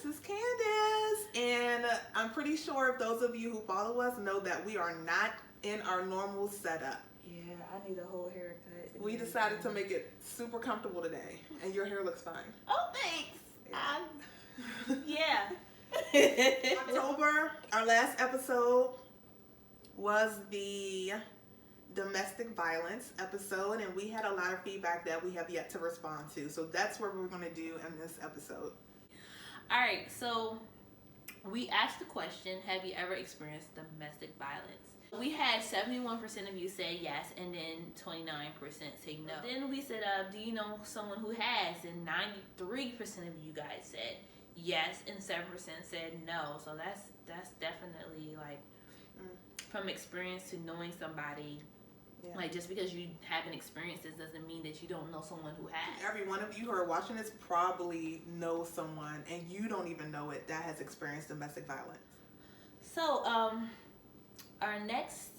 this is Candace, and I'm pretty sure if those of you who follow us know that we are not in our normal setup. Yeah, I need a whole haircut. We decided to make it super comfortable today, and your hair looks fine. Oh, thanks. Yeah. October, our last episode was the domestic violence episode, and we had a lot of feedback that we have yet to respond to. So that's what we're going to do in this episode. All right, so we asked the question, have you ever experienced domestic violence? We had 71% of you say yes, and then 29% say no. Then we said, do you know someone who has? And 93% of you guys said yes, and 7% said no. So that's definitely like from experience to knowing somebody. Yeah. Like, just because you haven't experienced this doesn't mean that you don't know someone who has. Every one of you who are watching this probably knows someone, and you don't even know it, that has experienced domestic violence. So, our next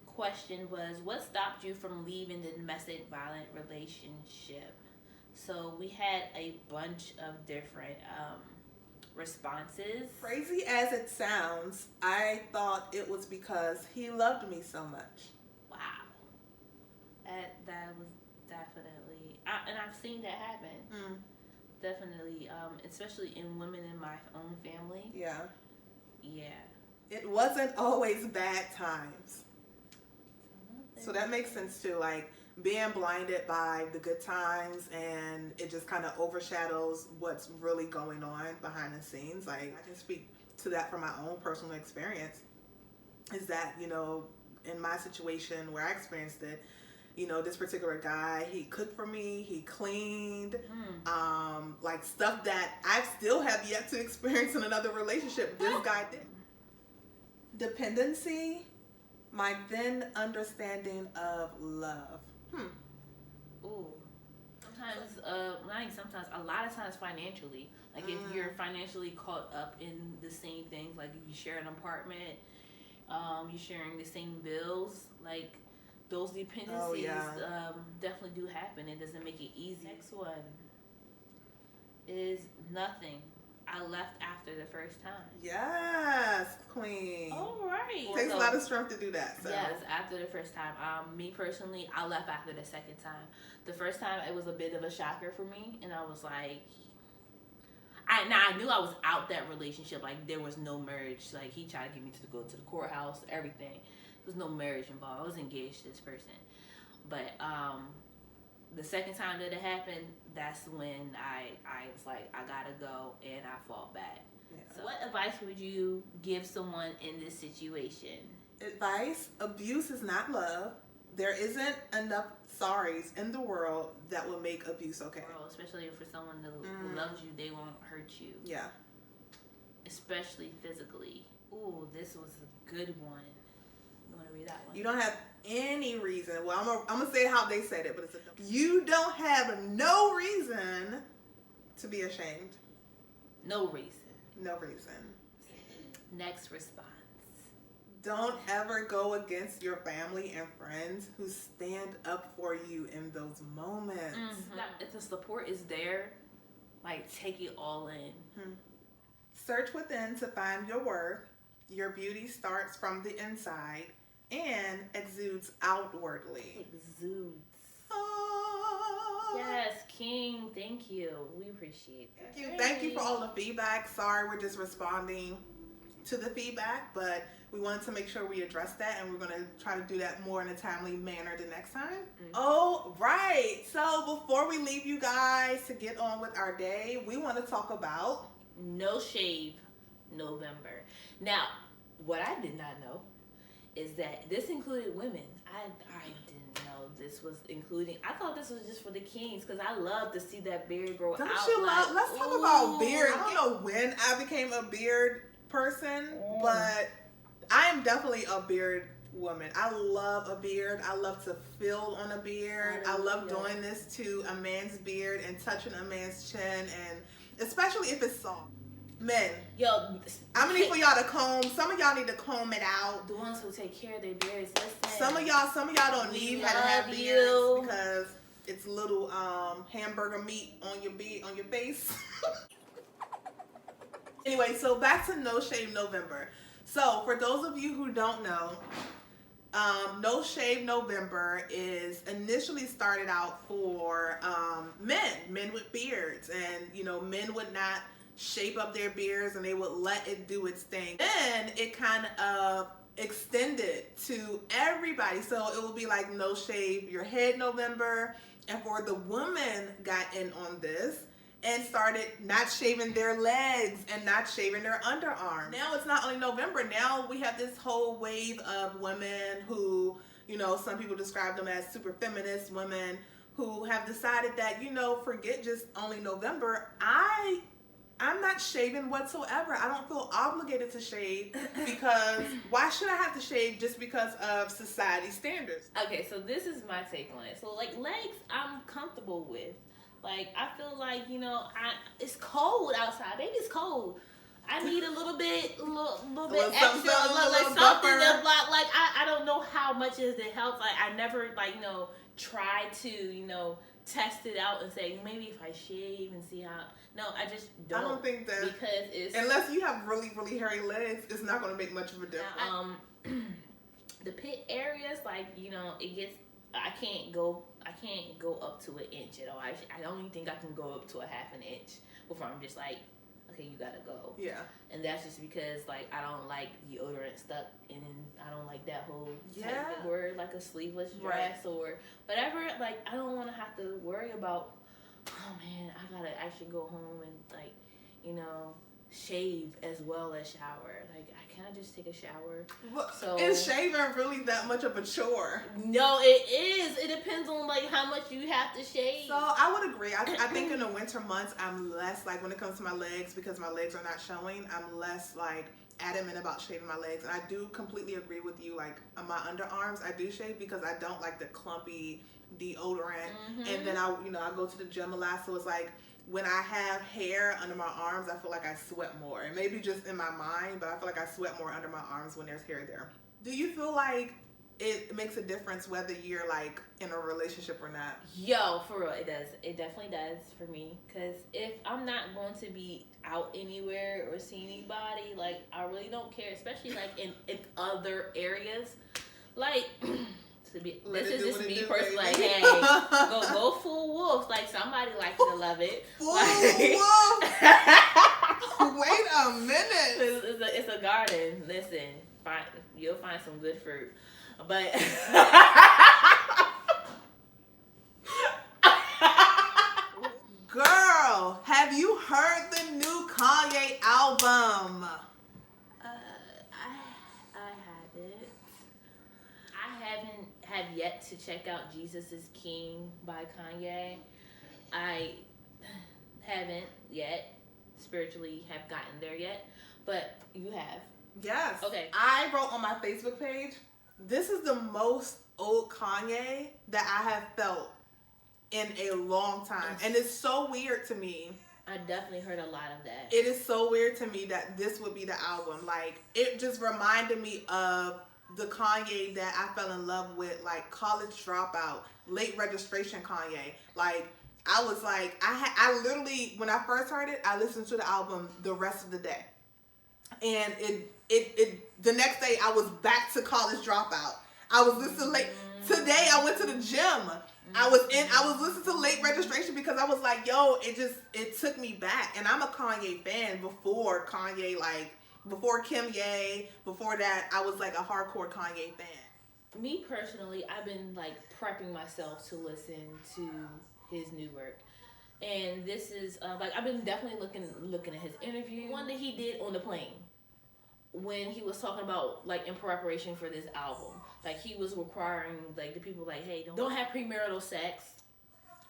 question was, what stopped you from leaving the domestic violent relationship? So, we had a bunch of different responses. Crazy as it sounds, I thought it was because he loved me so much. Wow. That was definitely, and I've seen that happen. Definitely, especially in women in my own family. Yeah. Yeah. It wasn't always bad times. So that makes sense too. Like, being blinded by the good times, and it just kind of overshadows what's really going on behind the scenes. Like, I can speak to that from my own personal experience. Is that, you know, in my situation where I experienced it, you know, this particular guy, he cooked for me, he cleaned, like stuff that I still have yet to experience in another relationship. This guy did. Dependency, my then understanding of love. Ooh. Sometimes, a lot of times financially. Like, if you're financially caught up in the same things, like if you share an apartment, you're sharing the same bills, like, those dependencies definitely do happen. It doesn't make it easy. Next one is nothing. I left after the first time. Yes, queen. All right. It takes a lot of strength to do that. So. Yes, after the first time. Me personally, I left after the second time. The first time, it was a bit of a shocker for me, and I was like, I knew I was out that relationship. Like, there was no marriage. Like, he tried to get me to go to the courthouse, everything. There was no marriage involved. I was engaged to this person. But the second time that it happened, that's when I was like, I gotta go, and I fought back. Yeah. So what advice would you give someone in this situation? Advice: abuse is not love. There isn't enough sorries in the world that will make abuse okay. Especially for someone who loves you, they won't hurt you. Yeah. Especially physically. Ooh, this was a good one. You want to read that one? You don't have any reason. Well, I'm gonna say how they said it, but it's you don't have no reason to be ashamed. No reason. No reason. Next response. Don't ever go against your family and friends who stand up for you in those moments. If the support is there, like, take it all in. Search within to find your worth. Your beauty starts from the inside and exudes outwardly. Exudes. Oh. Yes, King. Thank you. We appreciate that. Thank you for all the feedback. Sorry, we're just responding to the feedback, but we wanted to make sure we address that, and we're going to try to do that more in a timely manner the next time. Oh, right. So before we leave you guys to get on with our day, we want to talk about No Shave November. Now, what I did not know is that this included women. I didn't know this was including. I thought this was just for the kings, because I love to see that beard grow out. Don't you love? Let's talk about beard. I don't know when I became a beard person, but I am definitely a beard woman. I love a beard. I love to feel on a beard. I love doing this to a man's beard and touching a man's chin, and especially if it's soft. Men, yo, I'm gonna need for y'all to comb. Some of y'all need to comb it out. The ones who take care of their beards. Listen. Some of y'all don't need how to have beards because it's little hamburger meat on your face. Anyway, so back to No Shave November. So for those of you who don't know, No Shave November is initially started out for men with beards, and men would not shape up their beards and they would let it do its thing. Then it kind of extended to everybody, so it would be like No Shave Your Head November, and for the women got in on this and started not shaving their legs and not shaving their underarms. Now it's not only November, now we have this whole wave of women who, some people describe them as super feminist women who have decided that, forget just only November. I'm not shaving whatsoever. I don't feel obligated to shave because why should I have to shave just because of society standards? Okay, so this is my take on it. So like legs, I'm comfortable with. Like, I feel like, it's cold outside. Baby, it's cold. I need a little bit extra, something something to block. Like, I don't know how much it helps. Like, I never, try to, test it out and say, maybe if I shave and see how. No, I just don't. I don't think that. Because it's. Unless you have really, really hairy legs, it's not going to make much of a difference. The pit areas, it gets. I can't go up to an inch at all. I don't even think I can go up to a half an inch before I'm just like, okay, you gotta go. Yeah. And that's just because I don't like deodorant stuck in. I don't like that whole type of word, like a sleeveless dress or whatever. Like, I don't want to have to worry about, oh man, I gotta actually go home and shave as well as shower. Like, I can't just take a shower. So is shaving really that much of a chore? No, it is. It depends on how much you have to shave. So I would agree. I think in the winter months I'm less when it comes to my legs, because my legs are not showing, I'm less adamant about shaving my legs. And I do completely agree with you. On my underarms I do shave because I don't like the clumpy deodorant. And then I go to the gym a lot, so it's when I have hair under my arms, I feel like I sweat more. And maybe just in my mind, but I feel like I sweat more under my arms when there's hair there. Do you feel like it makes a difference whether you're in a relationship or not? Yo, for real, it does. It definitely does for me. Because if I'm not going to be out anywhere or see anybody, I really don't care. Especially in other areas. This is just me personally. Hey, go full wolf. Somebody likes to love it. Full wolf. Wait a minute. It's a garden. Listen, you'll find some good fruit, but. Girl, have you heard the new Kanye album? Have yet to check out Jesus is King by Kanye. I haven't yet spiritually have gotten there yet, but you have. Yes. Okay. I wrote on my Facebook page, this is the most old Kanye that I have felt in a long time. And it's so weird to me. I definitely heard a lot of that. It is so weird to me that this would be the album. It just reminded me of the Kanye that I fell in love with, College Dropout, Late Registration Kanye. I was I literally, when I first heard it, I listened to the album the rest of the day. And the next day I was back to College Dropout. I was listening today I went to the gym. I was listening to Late Registration because I was yo, it took me back. And I'm a Kanye fan before Kanye, before Kim Ye, before that, I was a hardcore Kanye fan. Me personally, I've been prepping myself to listen to his new work. And this is I've been definitely looking at his interview, one that he did on the plane when he was talking about in preparation for this album. He was requiring the people hey, don't have premarital sex.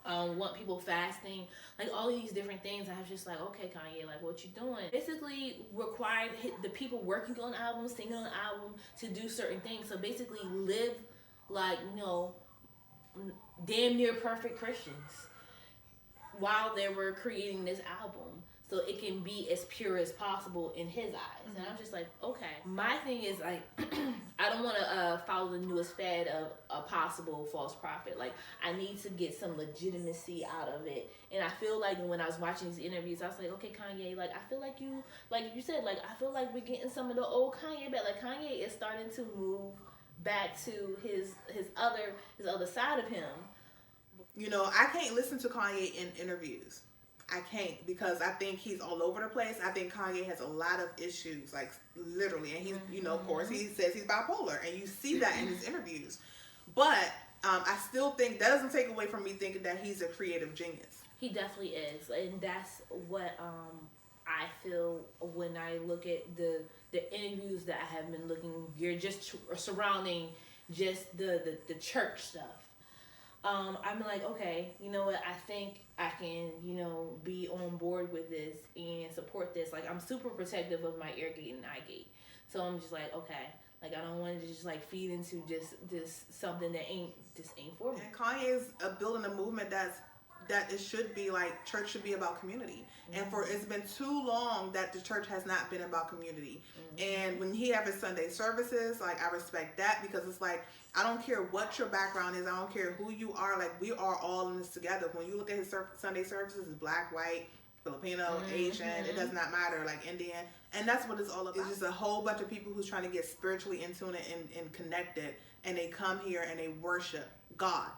Want people fasting, all these different things. I was just okay, Kanye, what you doing? Basically required the people working on the album, singing on the album, to do certain things. So basically live damn near perfect Christians while they were creating this album. so it can be as pure as possible in his eyes. And I'm just like, okay. My thing is like, I don't want to follow the newest fad of a possible false prophet. Like, I need to get some legitimacy out of it. And I feel like when I was watching these interviews, I was like, okay, Kanye, like, I feel like you, like you said, like, I feel like we're getting some of the old Kanye back. Like, Kanye is starting to move back to his other side of him. You know, I can't listen to Kanye in interviews. I can't, because I think he's all over the place. I think Kanye has a lot of issues, like literally, and he's, you know, of course, he says he's bipolar, and you see that in his interviews. But I still think that doesn't take away from me thinking that he's a creative genius. He definitely is, and that's what I feel when I look at the interviews that I have been looking. You're just surrounding just the church stuff. I'm like, okay, you know what? I think I can, you know, be on board with this and support this. Like, I'm super protective of my ear gate and eye gate. So I'm just like, okay, like, I don't want to just like feed into just something that ain't for me. And Kanye is building a movement that it should be like, church should be about community. And for it's been too long that the church has not been about community. And when he have his Sunday services, like, I respect that, because it's like, I don't care what your background is, I don't care who you are, like, we are all in this together. When you look at his Sunday services, it's black, white, Filipino, Asian, it does not matter, like Indian. And that's what it's all about. It's just a whole bunch of people who's trying to get spiritually in tune and connected, and they come here and they worship God.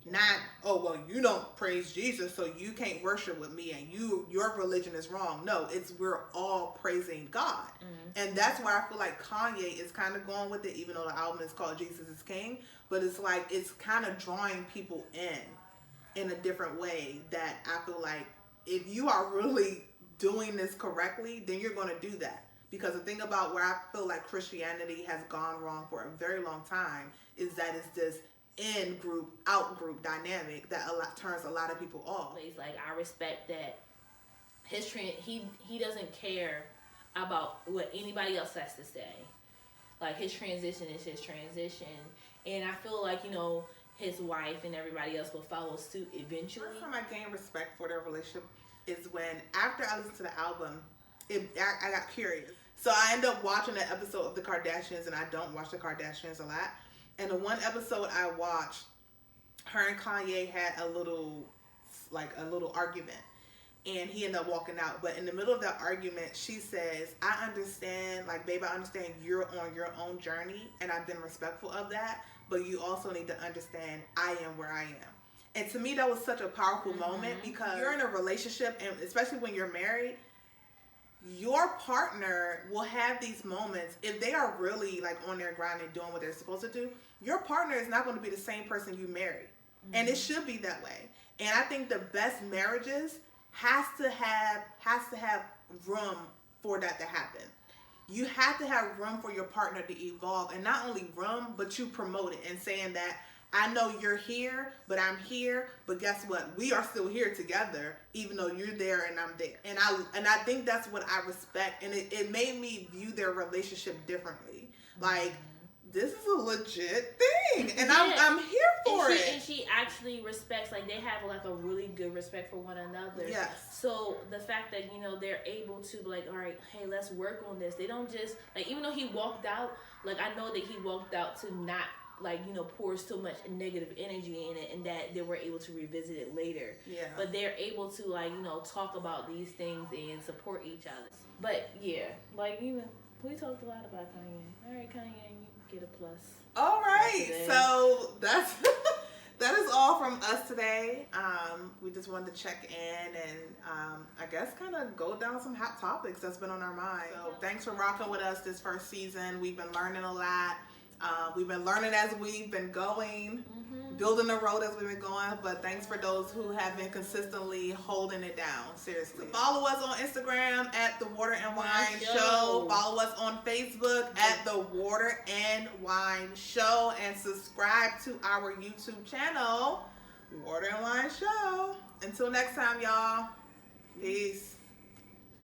Not, oh, well, you don't praise Jesus, so you can't worship with me, and your religion is wrong. No, it's we're all praising God. And that's why I feel like Kanye is kind of going with it, even though the album is called Jesus is King. But it's like, it's kind of drawing people in a different way, that I feel like if you are really doing this correctly, then you're going to do that. Because the thing about where I feel like Christianity has gone wrong for a very long time is that it's this in group, out group dynamic that turns a lot of people off. He's like, I respect that he doesn't care about what anybody else has to say. Like, his transition is his transition, and I feel like, you know, his wife and everybody else will follow suit eventually. The first time I gained respect for their relationship is when, after I listened to the album, I got curious. So I ended up watching an episode of the Kardashians, and I don't watch the Kardashians a lot. And the one episode I watched, her and Kanye had a little argument, and he ended up walking out. But in the middle of that argument, she says, I understand, like, babe, I understand you're on your own journey, and I've been respectful of that, but you also need to understand I am where I am. And to me, that was such a powerful moment, because you're in a relationship, and especially when you're married, your partner will have these moments. If they are really like on their grind and doing what they're supposed to do, your partner is not going to be the same person you married. And it should be that way. And I think the best marriages has to have room for that to happen. You have to have room for your partner to evolve, and not only room, but you promote it and saying that, I know you're here, but I'm here. But guess what? We are still here together, even though you're there and I'm there. And I think that's what I respect. And it made me view their relationship differently. Like, this is a legit thing, and I'm here for it. And she actually respects, like, they have like a really good respect for one another. Yes. So the fact that, you know, they're able to be like, all right, hey, let's work on this. They don't just, like, even though he walked out, like, I know that he walked out to not, like, you know, pour so much negative energy in it, and that they were able to revisit it later. Yeah. But they're able to, like, you know, talk about these things and support each other. But yeah, like, you know, we talked a lot about Kanye. All right, Kanye, you get a plus. All right, so that is all from us today. We just wanted to check in and I guess kind of go down some hot topics that's been on our mind. So thanks for rocking with us this first season. We've been learning a lot. We've been learning as we've been going, building the road as we've been going, but thanks for those who have been consistently holding it down, seriously. Follow us on Instagram at The Water and Wine Show. Follow us on Facebook at The Water and Wine Show, and subscribe to our YouTube channel, Water and Wine Show. Until next time, y'all. Peace.